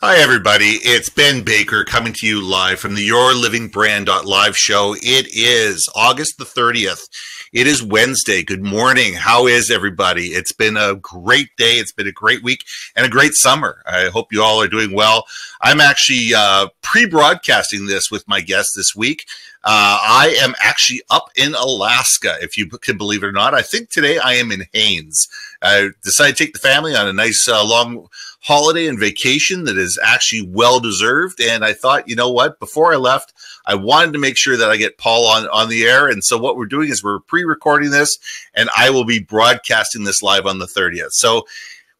Hi, everybody. It's Ben Baker coming to you live from the YourLIVINGBrand.live show. It is August the 30th. It is Wednesday. Good morning. How is everybody? It's been a great day. It's been a great week and a great summer. I hope you all are doing well. I'm actually pre-broadcasting this with my guest this week. I am actually up in Alaska, if you can believe it or not. I think today I am in Haines. I decided to take the family on a nice long holiday and vacation that is actually well-deserved. And I thought, you know what, before I left, I wanted to make sure that I get Paul on the air. And so what we're doing is we're pre-recording this, and I will be broadcasting this live on the 30th. So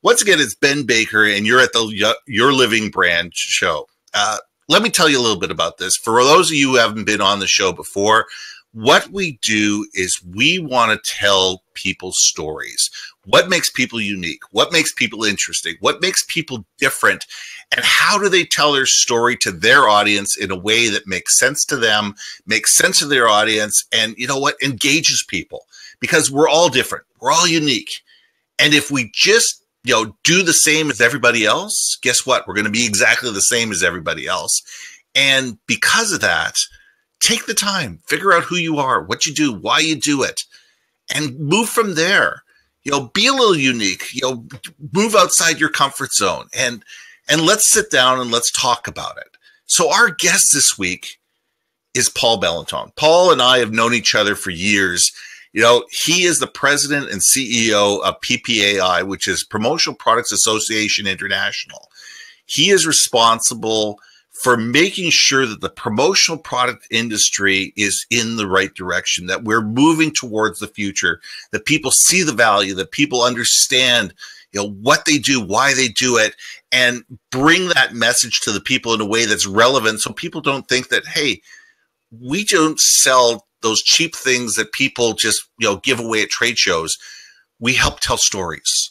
once again, it's Ben Baker, and you're at the Your Living Brand show. Let me tell you a little bit about this. For those of you who haven't been on the show before, what we do is we want to tell people's stories. What makes people unique? What makes people interesting? What makes people different? And how do they tell their story to their audience in a way that makes sense to them, makes sense to their audience, and you know what, engages people? Because we're all different. We're all unique. And if we just do the same as everybody else, guess what? We're going to be exactly the same as everybody else. And because of that, take the time, figure out who you are, what you do, why you do it, and move from there. Be a little unique, move outside your comfort zone, and let's sit down and let's talk about it. So our guest this week is Paul Bellantone. Paul and I have known each other for years. He is the president and CEO of PPAI, which is Promotional Products Association International. He is responsible for making sure that the promotional product industry is in the right direction, that we're moving towards the future, that people see the value, that people understand, what they do, why they do it, and bring that message to the people in a way that's relevant so people don't think that, hey, we don't sell those cheap things that people just, give away at trade shows. We help tell stories.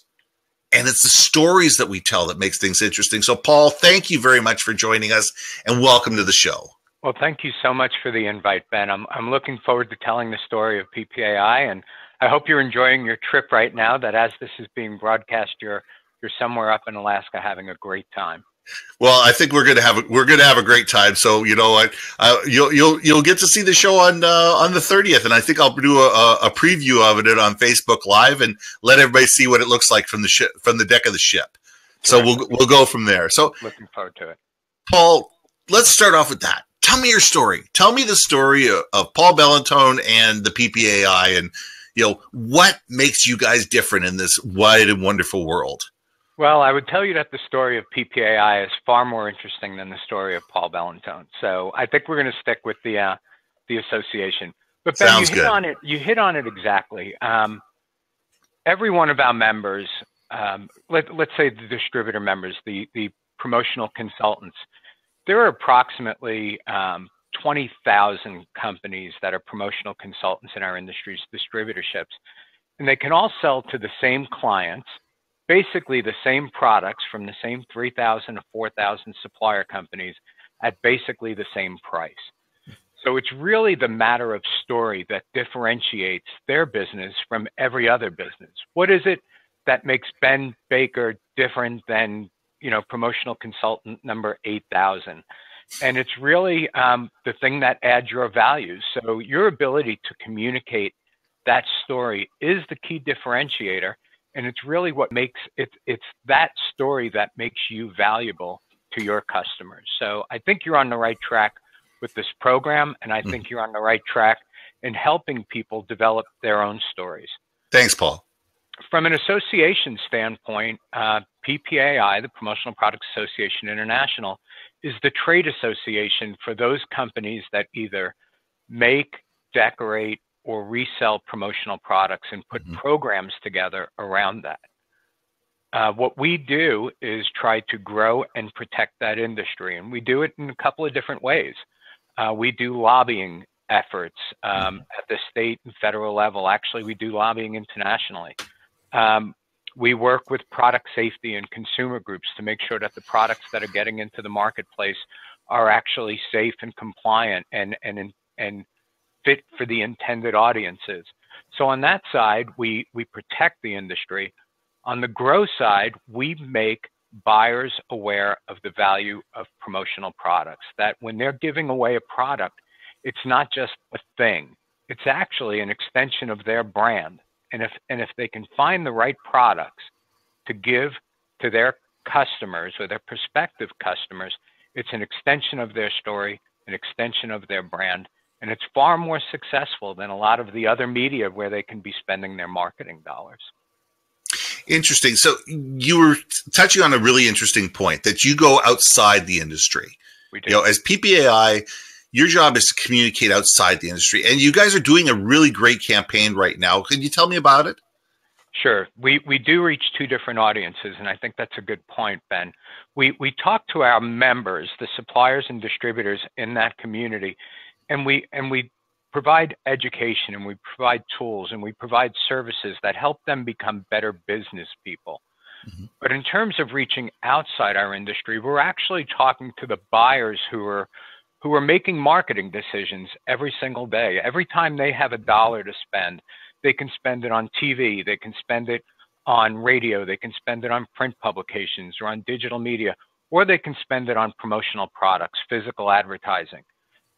And it's the stories that we tell that makes things interesting. So, Paul, thank you very much for joining us, and welcome to the show. Well, thank you so much for the invite, Ben. I'm looking forward to telling the story of PPAI, and I hope you're enjoying your trip right now, that as this is being broadcast, you're somewhere up in Alaska having a great time. Well, I think we're gonna have a great time. So you'll get to see the show on the 30th, and I think I'll do a preview of it on Facebook Live and let everybody see what it looks like from the deck of the ship. So we'll go from there. So looking forward to it. Paul, let's start off with that. Tell me your story. Tell me the story of Paul Bellantone and the PPAI, and what makes you guys different in this wide and wonderful world. Well, I would tell you that the story of PPAI is far more interesting than the story of Paul Bellantone. So I think we're going to stick with the association. But Ben, you hit on it exactly. Every one of our members, let's say the distributor members, the promotional consultants, there are approximately 20,000 companies that are promotional consultants in our industry's distributorships, and they can all sell to the same clients, basically the same products from the same 3,000 to 4,000 supplier companies at basically the same price. So it's really the matter of story that differentiates their business from every other business. What is it that makes Ben Baker different than, promotional consultant number 8,000? And it's really the thing that adds your value. So your ability to communicate that story is the key differentiator. And it's really what makes it's that story that makes you valuable to your customers. So I think you're on the right track with this program, and I think you're on the right track in helping people develop their own stories. Thanks, Paul. From an association standpoint, PPAI, the Promotional Products Association International, is the trade association for those companies that either make, decorate, or resell promotional products and put programs together around that. What we do is try to grow and protect that industry, and we do it in a couple of different ways. We do lobbying efforts at the state and federal level. Actually, we do lobbying internationally. We work with product safety and consumer groups to make sure that the products that are getting into the marketplace are actually safe and compliant and fit for the intended audiences. So on that side, we protect the industry. On the grow side, we make buyers aware of the value of promotional products, that when they're giving away a product, it's not just a thing, it's actually an extension of their brand. And if they can find the right products to give to their customers or their prospective customers, it's an extension of their story, an extension of their brand, and it's far more successful than a lot of the other media where they can be spending their marketing dollars. Interesting. So you were touching on a really interesting point, that you go outside the industry. We do. You know, as PPAI, your job is to communicate outside the industry, and you guys are doing a really great campaign right now. Can you tell me about it? Sure. We do reach two different audiences, and I think that's a good point, Ben. We talk to our members, the suppliers and distributors in that community, and we provide education, and we provide tools, and we provide services that help them become better business people. Mm-hmm. But in terms of reaching outside our industry, we're actually talking to the buyers who are making marketing decisions every single day. Every time they have a dollar to spend, they can spend it on TV, they can spend it on radio, they can spend it on print publications or on digital media, or they can spend it on promotional products, physical advertising.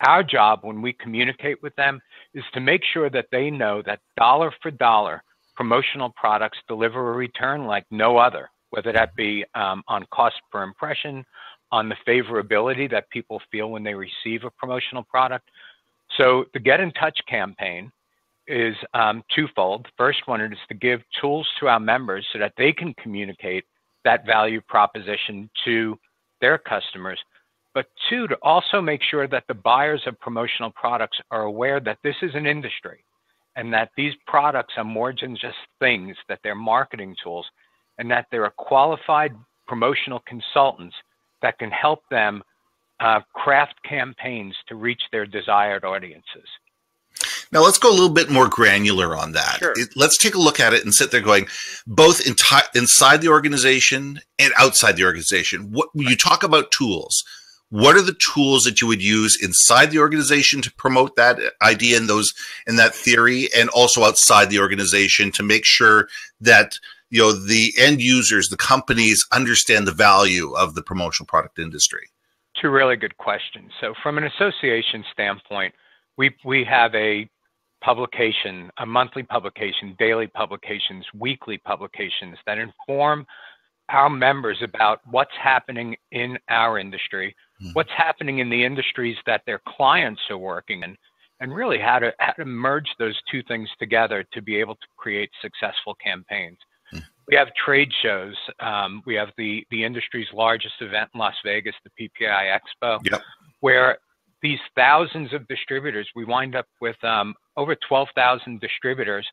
Our job when we communicate with them is to make sure that they know that dollar for dollar, promotional products deliver a return like no other, whether that be on cost per impression, on the favorability that people feel when they receive a promotional product. So the Get in Touch campaign is twofold. First one is to give tools to our members so that they can communicate that value proposition to their customers. But two, to also make sure that the buyers of promotional products are aware that this is an industry and that these products are more than just things, that they're marketing tools, and that there are qualified promotional consultants that can help them craft campaigns to reach their desired audiences. Now, let's go a little bit more granular on that. Sure. Let's take a look at it and sit there going, both inside the organization and outside the organization. You talk about tools. What are the tools that you would use inside the organization to promote that idea and that theory, and also outside the organization to make sure that the end users, the companies, understand the value of the promotional product industry? Two really good questions. So from an association standpoint, we have a publication, a monthly publication, daily publications, weekly publications that inform our members about what's happening in our industry, what's happening in the industries that their clients are working in, and really how to merge those two things together to be able to create successful campaigns. We have trade shows. We have the industry's largest event in Las Vegas, the PPAI Expo, yep, where these thousands of distributors, we wind up with over 12,000 distributors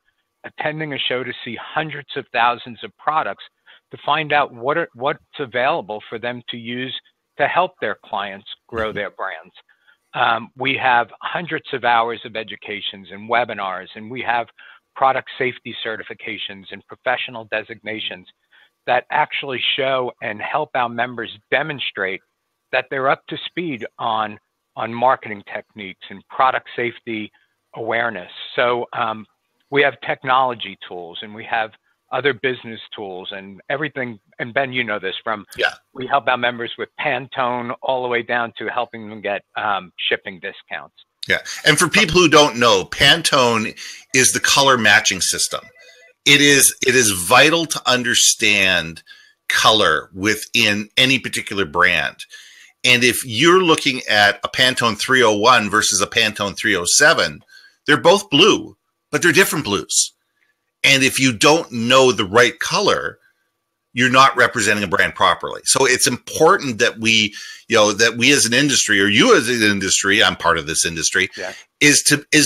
attending a show to see hundreds of thousands of products to find out what's available for them to use to help their clients grow their brands. We have hundreds of hours of educations and webinars, and we have product safety certifications and professional designations that actually show and help our members demonstrate that they're up to speed on marketing techniques and product safety awareness. So we have technology tools, and we have other business tools and everything. And Ben, you know this we help our members with Pantone all the way down to helping them get shipping discounts. Yeah. And for people who don't know, Pantone is the color matching system. It is vital to understand color within any particular brand. And if you're looking at a Pantone 301 versus a Pantone 307, they're both blue, but they're different blues. And if you don't know the right color, you're not representing a brand properly. So it's important that we as an industry, or you as an industry, I'm part of this industry, is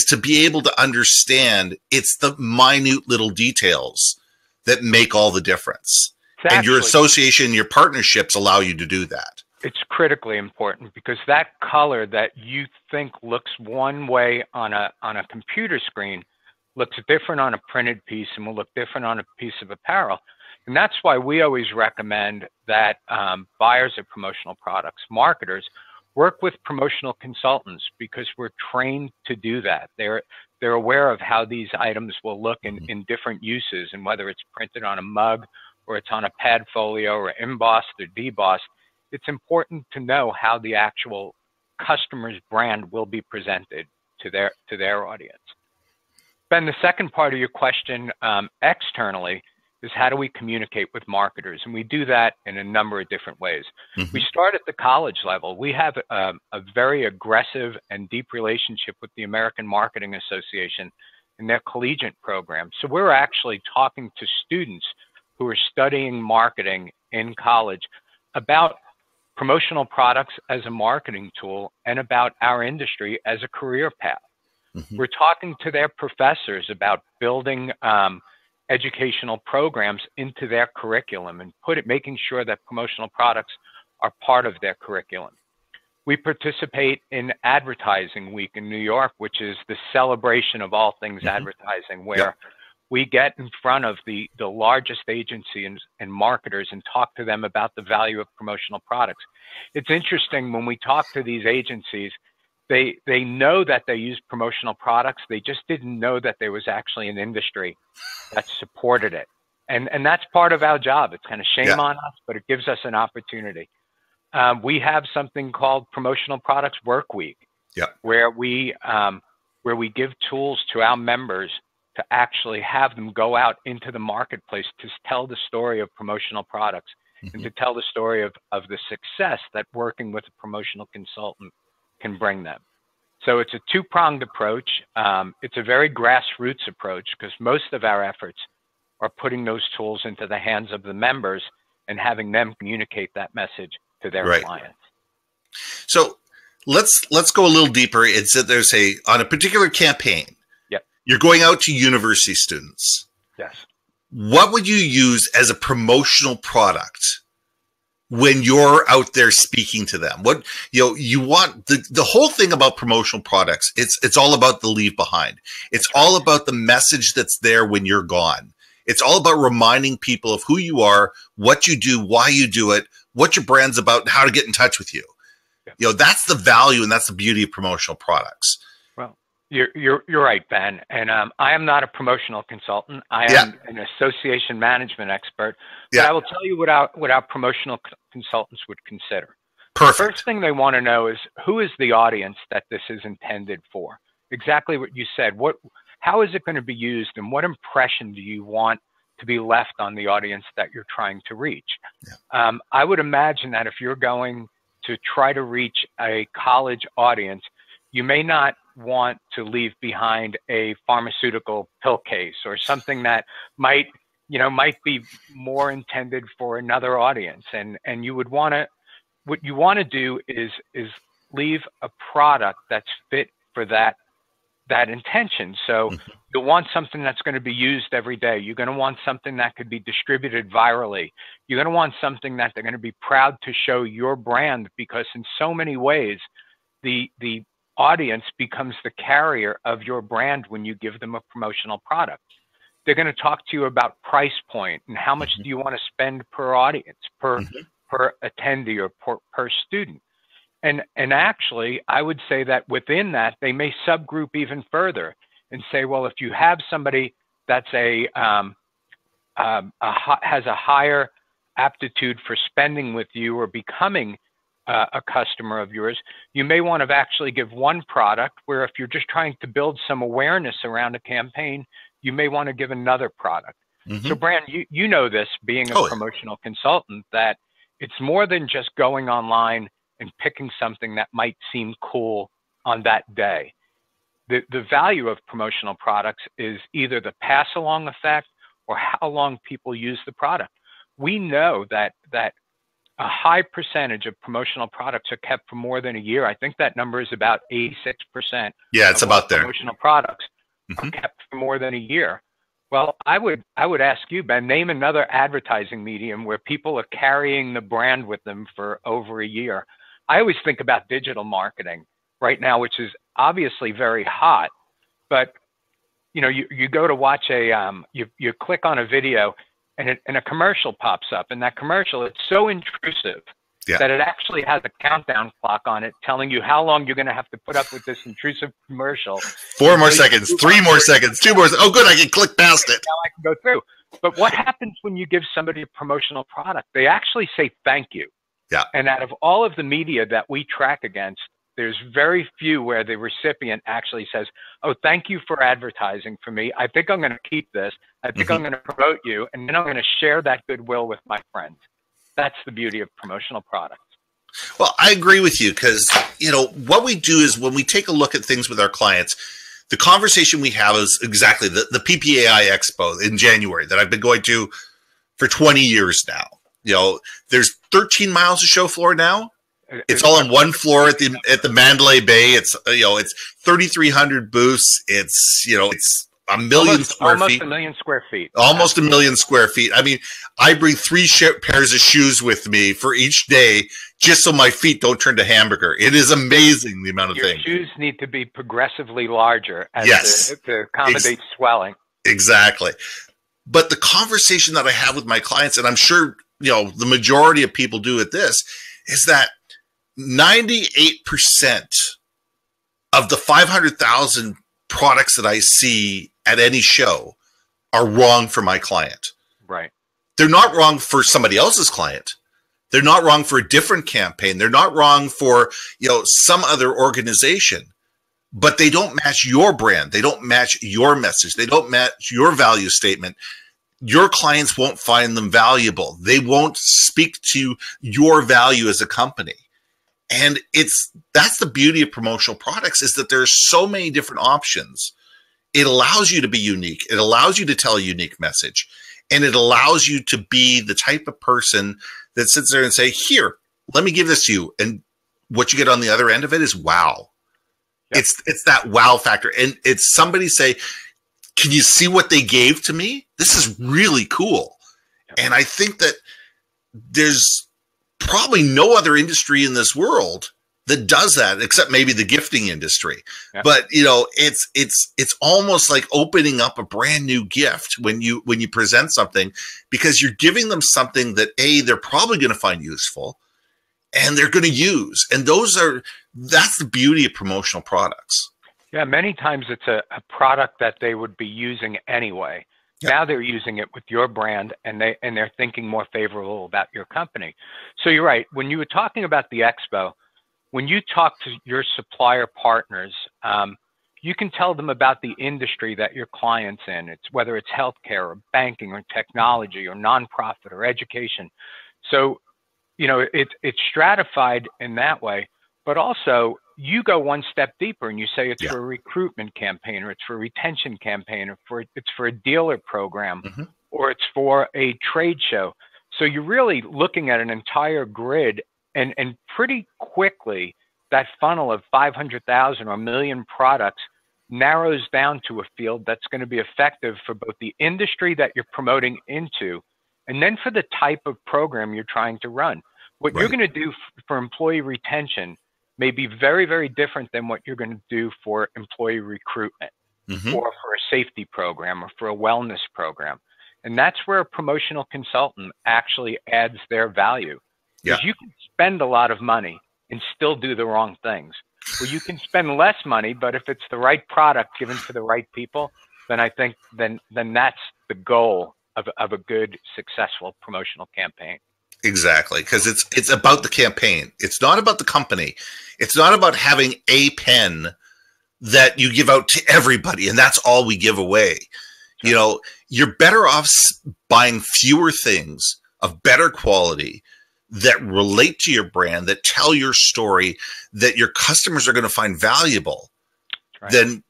to be able to understand it's the minute little details that make all the difference. Exactly. And your association, your partnerships allow you to do that. It's critically important, because that color that you think looks one way on a computer screen looks different on a printed piece and will look different on a piece of apparel. And that's why we always recommend that buyers of promotional products, marketers, work with promotional consultants, because we're trained to do that. They're aware of how these items will look in different uses, and whether it's printed on a mug or it's on a pad folio or embossed or debossed, it's important to know how the actual customer's brand will be presented to their audience. Ben, the second part of your question, externally, is how do we communicate with marketers? And we do that in a number of different ways. We start at the college level. We have a very aggressive and deep relationship with the American Marketing Association and their collegiate program. So we're actually talking to students who are studying marketing in college about promotional products as a marketing tool and about our industry as a career path. We're talking to their professors about building educational programs into their curriculum and making sure that promotional products are part of their curriculum. We participate in Advertising Week in New York, which is the celebration of all things advertising, where we get in front of the largest agencies and marketers and talk to them about the value of promotional products. It's interesting, when we talk to these agencies, they know that they use promotional products. They just didn't know that there was actually an industry that supported it. And that's part of our job. It's kind of shame on us, but it gives us an opportunity. We have something called Promotional Products Work Week, where we give tools to our members to actually have them go out into the marketplace to tell the story of promotional products and to tell the story of the success that working with a promotional consultant can bring them. So it's a two-pronged approach. It's a very grassroots approach because most of our efforts are putting those tools into the hands of the members and having them communicate that message to their clients. So let's go a little deeper. It's that there's on a particular campaign, you're going out to university students. What would you use as a promotional product when you're out there speaking to them? What you want the whole thing about promotional products, it's all about the leave behind. It's all about the message that's there when you're gone. It's all about reminding people of who you are, what you do, why you do it, what your brand's about, and how to get in touch with you. That's the value and that's the beauty of promotional products. Well, you're right, Ben. And I am not a promotional consultant. I am an association management expert. But I will tell you what our promotional consultants would consider. Perfect. The first thing they want to know is, who is the audience that this is intended for? Exactly what you said. How is it going to be used, and what impression do you want to be left on the audience that you're trying to reach? I would imagine that if you're going to try to reach a college audience, you may not want to leave behind a pharmaceutical pill case or something that might be more intended for another audience. And you would want to, what you want to do is leave a product that's fit for that intention. So you'll want something that's going to be used every day. You're going to want something that could be distributed virally. You're going to want something that they're going to be proud to show your brand, because in so many ways, the audience becomes the carrier of your brand when you give them a promotional product. They're going to talk to you about price point and how much do you want to spend per audience, per attendee or per student. And actually, I would say that within that, they may subgroup even further and say, well, if you have somebody that's has a higher aptitude for spending with you or becoming a customer of yours, you may want to actually give one product, where if you're just trying to build some awareness around a campaign, you may want to give another product. So Brand, you know this, being a promotional consultant, that it's more than just going online and picking something that might seem cool on that day. The value of promotional products is either the pass along effect or how long people use the product. We know that a high percentage of promotional products are kept for more than a year. I think that number is about 86%. Yeah, it's about there. Promotional products are kept for more than a year. Well, I would ask you, Ben, name another advertising medium where people are carrying the brand with them for over a year. I always think about digital marketing right now, which is obviously very hot, but you go to watch you click on a video and a commercial pops up, and that commercial, it's so intrusive that it actually has a countdown clock on it telling you how long you're going to have to put up with this intrusive commercial. 4 more seconds, 3 more seconds, 2 more. Oh, good, I can click past it. Now I can go through. But what happens when you give somebody a promotional product? They actually say thank you. Yeah. And out of all of the media that we track against, there's very few where the recipient actually says, oh, thank you for advertising for me. I think I'm going to keep this. I think I'm going to promote you. And then I'm going to share that goodwill with my friends. That's the beauty of promotional products. Well, I agree with you because, you know, what we do is when we take a look at things with our clients, the conversation we have is exactly the PPAI Expo in January that I've been going to for 20 years now. You know, there's 13 miles of show floor now. It's all on one floor at the Mandalay Bay. It's, you know, it's 3,300 booths. It's, you know, it's a million square feet. Almost a million square feet. Almost a million square feet. I mean, I bring 3 pairs of shoes with me for each day just so my feet don't turn to hamburger. It is amazing the amount of things. Your shoes need to be progressively larger to accommodate swelling. Exactly. But the conversation that I have with my clients, and I'm sure, you know, the majority of people do at this, is that 98% of the 500,000 products that I see at any show are wrong for my client. Right. They're not wrong for somebody else's client. They're not wrong for a different campaign. They're not wrong for, you know, some other organization, but they don't match your brand. They don't match your message. They don't match your value statement. Your clients won't find them valuable. They won't speak to your value as a company. And that's the beauty of promotional products, is that there's so many different options. It allows you to be unique. It allows you to tell a unique message. And it allows you to be the type of person that sits there and say, here, let me give this to you. And what you get on the other end of it is wow. Yep. It's that wow factor. And it's somebody say, can you see what they gave to me? This is really cool. Yep. And I think that there's probably no other industry in this world that does that, except maybe the gifting industry. Yeah. But you know, it's almost like opening up a brand new gift when you present something, because you're giving them something that they're probably going to find useful and they're going to use. And that's the beauty of promotional products. Yeah, many times it's a product that they would be using anyway. Yeah. Now they're using it with your brand, and they're thinking more favorable about your company. So you're right. When you were talking about the expo, when you talk to your supplier partners, you can tell them about the industry that your client's in. It's whether it's healthcare or banking or technology or nonprofit or education. So, you know, it's stratified in that way. But also, you go one step deeper and you say it's for a recruitment campaign, or it's for a retention campaign, or it's for a dealer program, or it's for a trade show. So you're really looking at an entire grid. And pretty quickly, that funnel of 500,000 or a million products narrows down to a field that's going to be effective for both the industry that you're promoting into, and then for the type of program you're trying to run. What you're going to do for employee retention may be very, very different than what you're going to do for employee recruitment, or for a safety program, or for a wellness program. And that's where a promotional consultant actually adds their value. Because you can spend a lot of money and still do the wrong things. Well, you can spend less money, but if it's the right product given to the right people, then I think then that's the goal of a good, successful promotional campaign. Exactly, because it's about the campaign. It's not about the company. It's not about having a pen that you give out to everybody, and that's all we give away. Sure. You know, you're better off buying fewer things of better quality that relate to your brand, that tell your story, that your customers are going to find valuable, than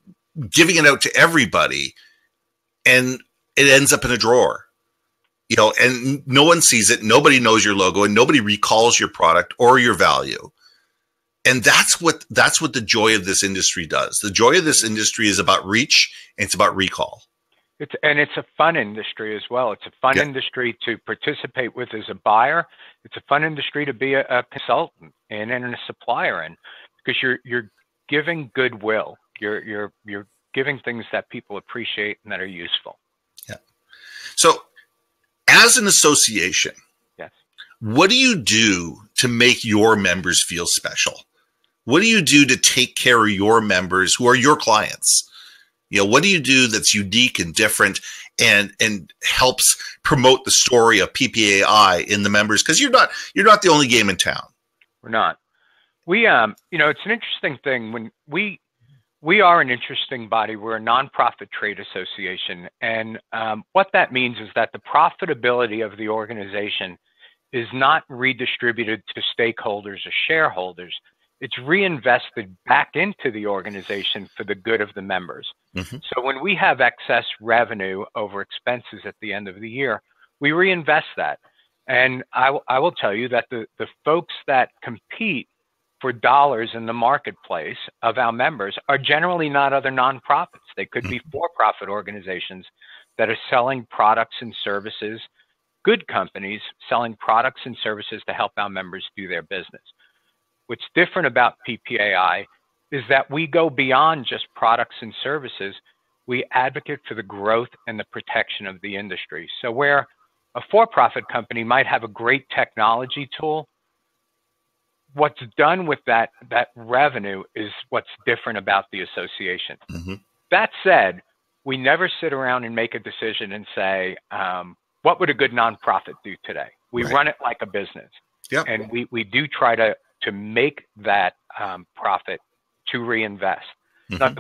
giving it out to everybody and it ends up in a drawer, you know, and no one sees it. Nobody knows your logo and nobody recalls your product or your value. And that's what the joy of this industry does. The joy of this industry is about reach, and it's about recall. It's a fun industry as well. It's a fun industry to participate with as a buyer. It's a fun industry to be a consultant and a supplier in, because you're giving goodwill. You're giving things that people appreciate and that are useful. Yeah. So, as an association, what do you do to make your members feel special? What do you do to take care of your members who are your clients? You know, what do you do that's unique and different? and helps promote the story of PPAI in the members? Because you're not the only game in town. We're not. We it's an interesting thing when we are an interesting body. We're a nonprofit trade association, and what that means is that the profitability of the organization is not redistributed to stakeholders or shareholders. It's reinvested back into the organization for the good of the members. Mm-hmm. So when we have excess revenue over expenses at the end of the year, we reinvest that. And I will tell you that the folks that compete for dollars in the marketplace of our members are generally not other nonprofits. They could be for-profit organizations that are selling products and services, good companies selling products and services to help our members do their business. What's different about PPAI is that we go beyond just products and services. We advocate for the growth and the protection of the industry. So where a for-profit company might have a great technology tool, what's done with that revenue is what's different about the association. Mm-hmm. That said, we never sit around and make a decision and say, what would a good nonprofit do today? We run it like a business. Yep. And we do try to make that profit to reinvest. Mm-hmm. Now,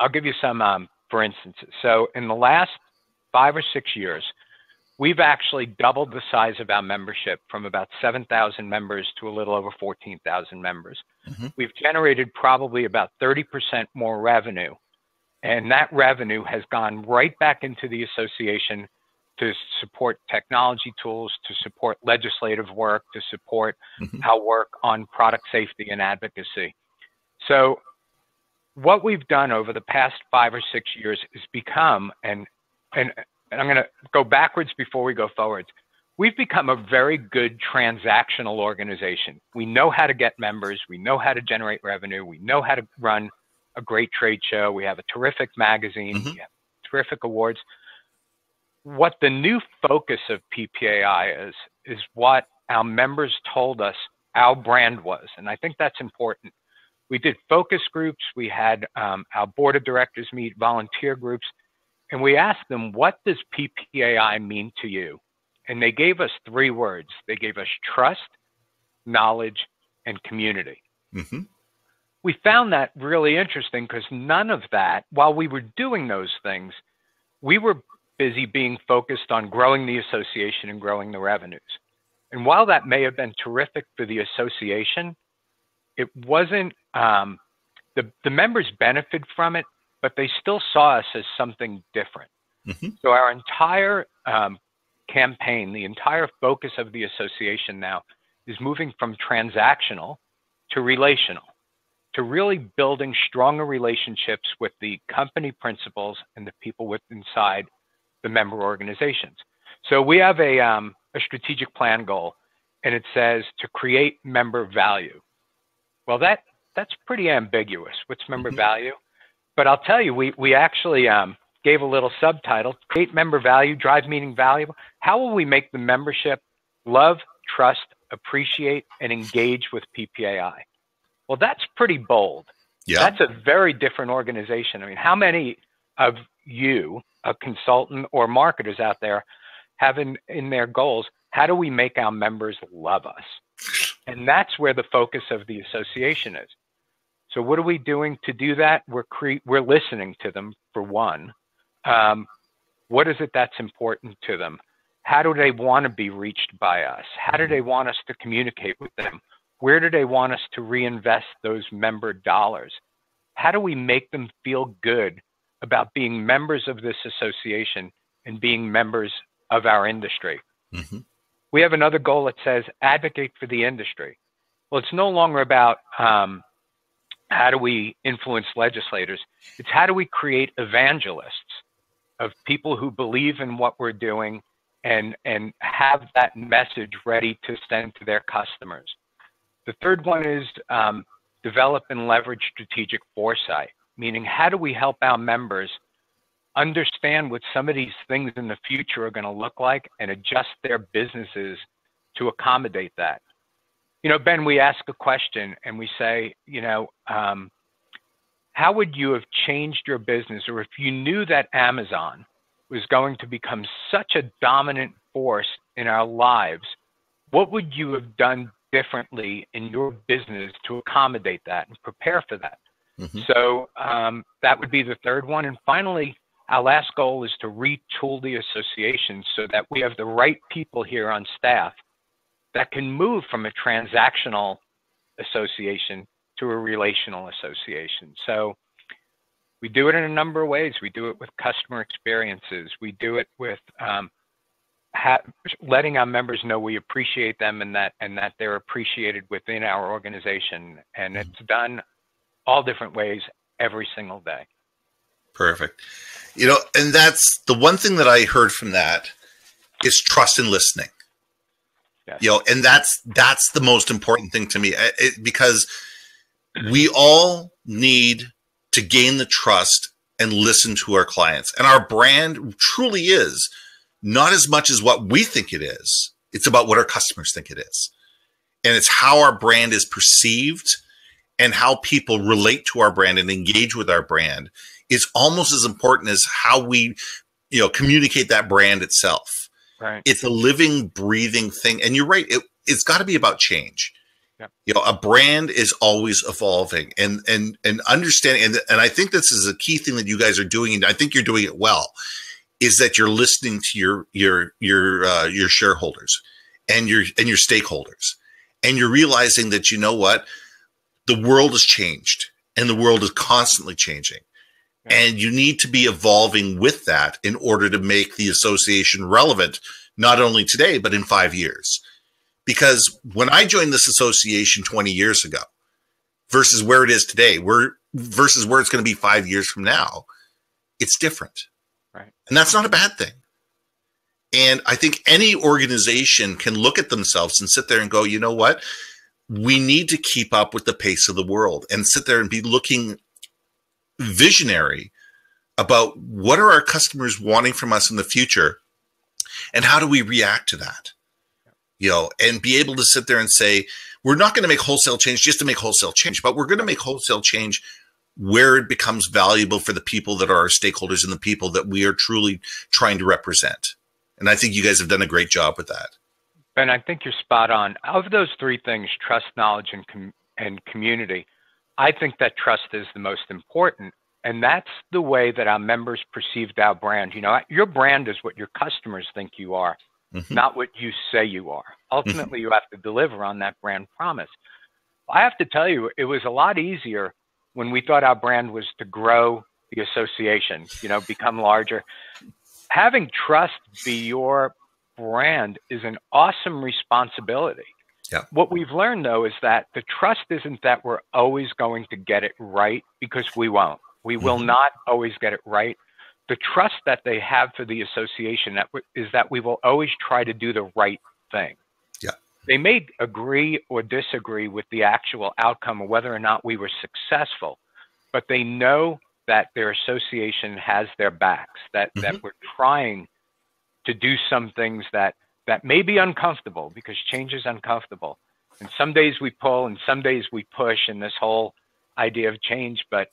I'll give you some for instances. So in the last 5 or 6 years, we've actually doubled the size of our membership from about 7,000 members to a little over 14,000 members. Mm-hmm. We've generated probably about 30% more revenue, and that revenue has gone right back into the association to support technology tools, to support legislative work, to support our work on product safety and advocacy. So what we've done over the past 5 or 6 years is become, and I'm going to go backwards before we go forwards, we've become a very good transactional organization. We know how to get members. We know how to generate revenue. We know how to run a great trade show. We have a terrific magazine. We have terrific awards. What the new focus of PPAI is what our members told us our brand was. And I think that's important. We did focus groups. We had our board of directors meet, volunteer groups, and we asked them, what does PPAI mean to you? And they gave us 3 words. They gave us trust, knowledge, and community. Mm-hmm. We found that really interesting because none of that, while we were doing those things, we were busy being focused on growing the association and growing the revenues. And while that may have been terrific for the association, it wasn't, the members benefit from it, but they still saw us as something different. Mm-hmm. So our entire campaign, the entire focus of the association now is moving from transactional to relational, to really building stronger relationships with the company principals and the people inside the member organizations. So we have a strategic plan goal, and it says to create member value. Well, that's pretty ambiguous. What's member value? But I'll tell you, we actually gave a little subtitle, create member value, drive meaning valuable. How will we make the membership love, trust, appreciate, and engage with PPAI? Well, that's pretty bold. Yeah. That's a very different organization. I mean, how many of you, a consultant or marketers out there, have in their goals, how do we make our members love us? And that's where the focus of the association is. So what are we doing to do that? We're listening to them, for one. What is it that's important to them? How do they want to be reached by us? How do they want us to communicate with them? Where do they want us to reinvest those member dollars? How do we make them feel good about being members of this association and being members of our industry? Mm-hmm. We have another goal that says advocate for the industry. Well, it's no longer about how do we influence legislators. It's how do we create evangelists of people who believe in what we're doing and have that message ready to send to their customers. The third one is develop and leverage strategic foresight, meaning how do we help our members understand what some of these things in the future are going to look like and adjust their businesses to accommodate that. You know, Ben, we ask a question and we say, how would you have changed your business, or if you knew that Amazon was going to become such a dominant force in our lives, what would you have done differently in your business to accommodate that and prepare for that? Mm-hmm. So that would be the third one. And finally, our last goal is to retool the association so that we have the right people here on staff that can move from a transactional association to a relational association. So we do it in a number of ways. We do it with customer experiences. We do it with letting our members know we appreciate them and that they're appreciated within our organization. And it's done all different ways every single day. Perfect. You know, and that's the one thing that I heard from that is trust and listening. Yes. You know, and that's the most important thing to me, because we all need to gain the trust and listen to our clients. And our brand truly is not as much as what we think it is. It's about what our customers think it is. And it's how our brand is perceived and how people relate to our brand and engage with our brand is almost as important as how we, you know, communicate that brand itself. Right. It's a living, breathing thing. And you're right. It's got to be about change. Yeah. You know, a brand is always evolving and understanding. And I think this is a key thing that you guys are doing. And I think you're doing it well, is that you're listening to your shareholders and your stakeholders. And you're realizing that, you know what, the world has changed and the world is constantly changing. And you need to be evolving with that in order to make the association relevant, not only today, but in 5 years. Because when I joined this association 20 years ago versus where it is today, versus where it's going to be 5 years from now, it's different. Right. And that's not a bad thing. And I think any organization can look at themselves and sit there and go, you know what? We need to keep up with the pace of the world and sit there and be looking visionary about what are our customers wanting from us in the future and how do we react to that, you know, and be able to sit there and say, we're not going to make wholesale change just to make wholesale change, but we're going to make wholesale change where it becomes valuable for the people that are our stakeholders and the people that we are truly trying to represent. And I think you guys have done a great job with that. Ben, I think you're spot on. Of those three things, trust, knowledge, and community, I think that trust is the most important. And that's the way that our members perceived our brand. You know, your brand is what your customers think you are, not what you say you are. Ultimately, you have to deliver on that brand promise. I have to tell you, it was a lot easier when we thought our brand was to grow the association, you know, become larger. Having trust be your brand is an awesome responsibility. Yeah. What we've learned, though, is that the trust isn't that we're always going to get it right, because we won't. We will not always get it right. The trust that they have for the association is that we will always try to do the right thing. Yeah. They may agree or disagree with the actual outcome or whether or not we were successful, but they know that their association has their backs, that we're trying to do some things that may be uncomfortable, because change is uncomfortable. And some days we pull and some days we push in this whole idea of change, but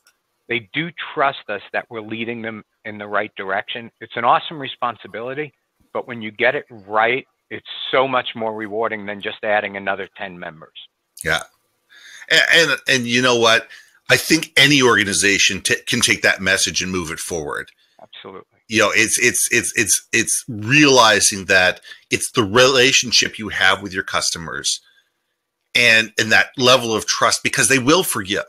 they do trust us that we're leading them in the right direction. It's an awesome responsibility, but when you get it right, it's so much more rewarding than just adding another 10 members. Yeah. And you know what? I think any organization can take that message and move it forward. Absolutely. You know, it's realizing that it's the relationship you have with your customers and that level of trust, because they will forgive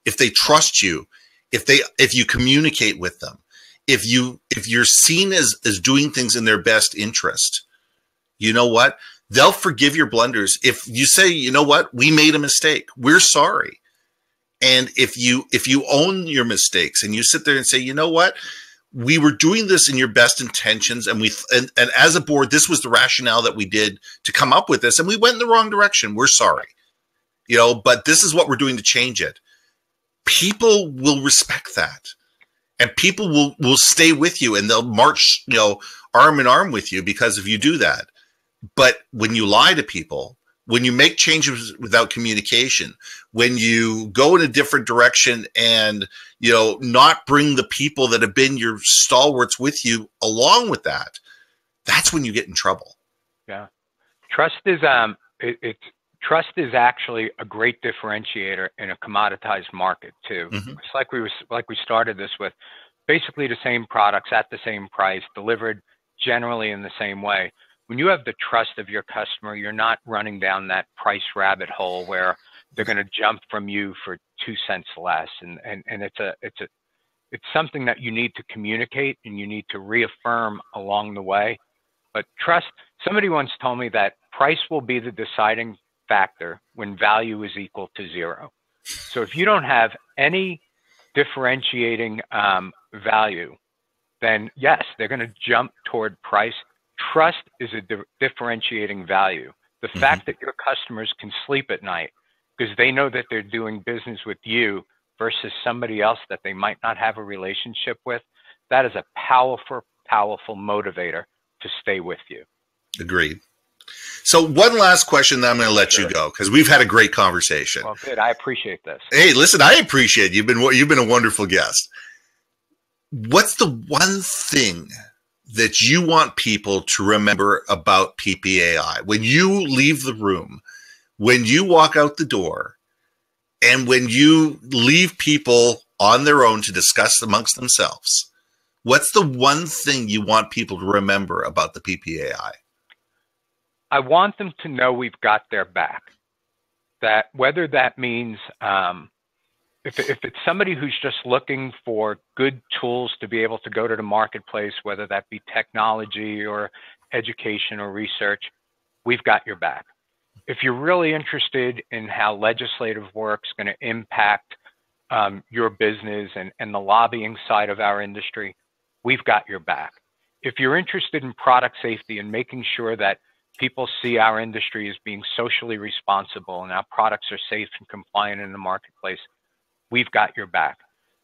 if they trust you, if you communicate with them, if you're seen as doing things in their best interest. You know what? They'll forgive your blunders. If you say, you know what, we made a mistake, we're sorry. And if you own your mistakes and you sit there and say, you know what, we were doing this in your best intentions, and and as a board, this was the rationale that we did to come up with this, and we went in the wrong direction. We're sorry, you know, but this is what we're doing to change it. People will respect that, and people will stay with you, and they'll march, you know, arm in arm with you because if you do that. But when you lie to people, when you make changes without communication, when you go in a different direction and, not bring the people that have been your stalwarts with you along with that, that's when you get in trouble. Yeah. Trust is, trust is actually a great differentiator in a commoditized market too. Mm-hmm. It's like we started this with, basically the same products at the same price, delivered generally in the same way. When you have the trust of your customer, you're not running down that price rabbit hole where they're going to jump from you for 2 cents less. And it's something that you need to communicate and you need to reaffirm along the way. But trust, somebody once told me that price will be the deciding factor when value is equal to zero. So if you don't have any differentiating value, then yes, they're going to jump toward price. Trust is a differentiating value. The fact that your customers can sleep at night because they know that they're doing business with you versus somebody else that they might not have a relationship with, that is a powerful, powerful motivator to stay with you. Agreed. So one last question, then I'm going to let you go because we've had a great conversation. Well, good. I appreciate this. Hey, listen, I appreciate it. You've been a wonderful guest. What's the one thing that you want people to remember about PPAI when you leave the room, when you walk out the door, and when you leave people on their own to discuss amongst themselves? What's the one thing you want people to remember about the PPAI? I want them to know we've got their back. That whether that means if it's somebody who's just looking for good tools to be able to go to the marketplace, whether that be technology or education or research, we've got your back. If you're really interested in how legislative work's going to impact your business and the lobbying side of our industry, we've got your back. If you're interested in product safety and making sure that people see our industry as being socially responsible and our products are safe and compliant in the marketplace, we've got your back.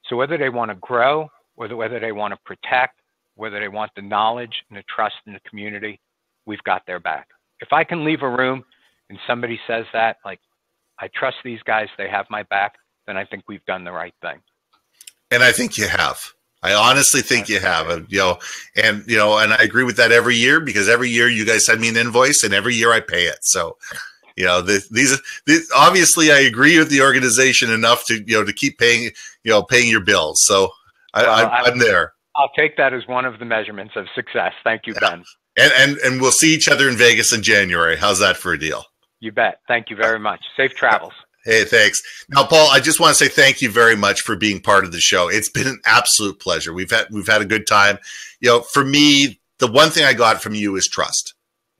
So whether they want to grow, whether they want to protect, whether they want the knowledge and the trust in the community, we've got their back. If I can leave a room and somebody says that, like, I trust these guys, they have my back, then I think we've done the right thing. And I think you have. I honestly think you have, and I agree with that every year because every year you guys send me an invoice and every year I pay it. So, these obviously I agree with the organization enough to keep paying your bills. So I'm there. I'll take that as one of the measurements of success. Thank you, Ben. And we'll see each other in Vegas in January. How's that for a deal? You bet. Thank you very much. Safe travels. Hey, thanks. Now, Paul, I just want to say thank you very much for being part of the show. It's been an absolute pleasure. We've had a good time. For me, the one thing I got from you is trust.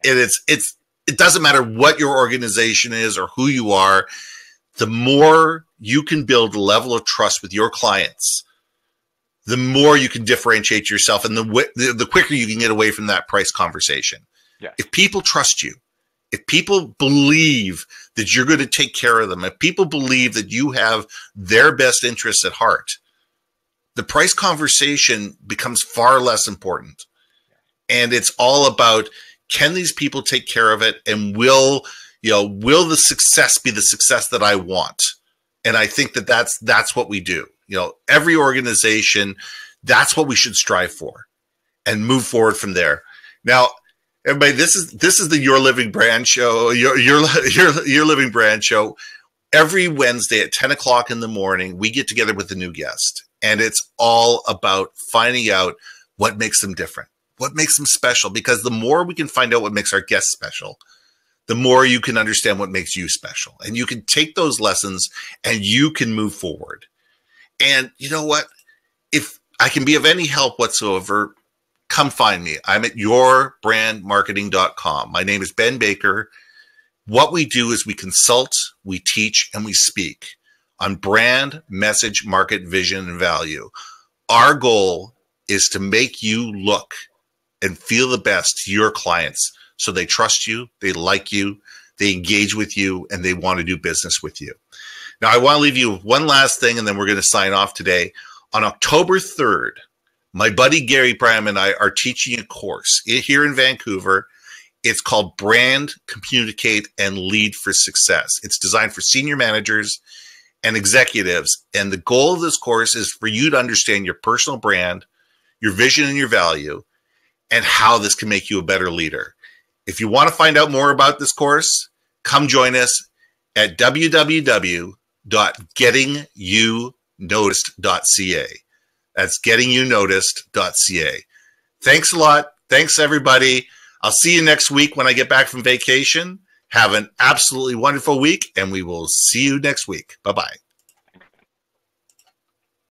It doesn't matter what your organization is or who you are. The more you can build a level of trust with your clients, the more you can differentiate yourself and the quicker you can get away from that price conversation. Yeah. If people trust you, if people believe that you're going to take care of them, if people believe that you have their best interests at heart, the price conversation becomes far less important. And it's all about, can these people take care of it? And will the success be the success that I want? And I think that's what we do. Every organization, that's what we should strive for and move forward from there. Now, everybody, this is the Your Living Brand show. Your Living Brand show. Every Wednesday at 10 o'clock in the morning, we get together with a new guest, and it's all about finding out what makes them different, what makes them special. Because the more we can find out what makes our guests special, the more you can understand what makes you special, and you can take those lessons and you can move forward. And you know what? If I can be of any help whatsoever, come find me. I'm at YourBrandMarketing.com. My name is Ben Baker. What we do is we consult, we teach, and we speak on brand, message, market, vision, and value. Our goal is to make you look and feel the best to your clients so they trust you, they like you, they engage with you, and they want to do business with you. Now, I want to leave you with one last thing, and then we're going to sign off today. On October 3rd, my buddy Gary Bram and I are teaching a course here in Vancouver. It's called Brand, Communicate, and Lead for Success. It's designed for senior managers and executives. And the goal of this course is for you to understand your personal brand, your vision and your value, and how this can make you a better leader. If you want to find out more about this course, come join us at www.gettingyounoticed.ca. That's gettingyounoticed.ca. Thanks a lot. Thanks, everybody. I'll see you next week when I get back from vacation. Have an absolutely wonderful week, and we will see you next week. Bye-bye.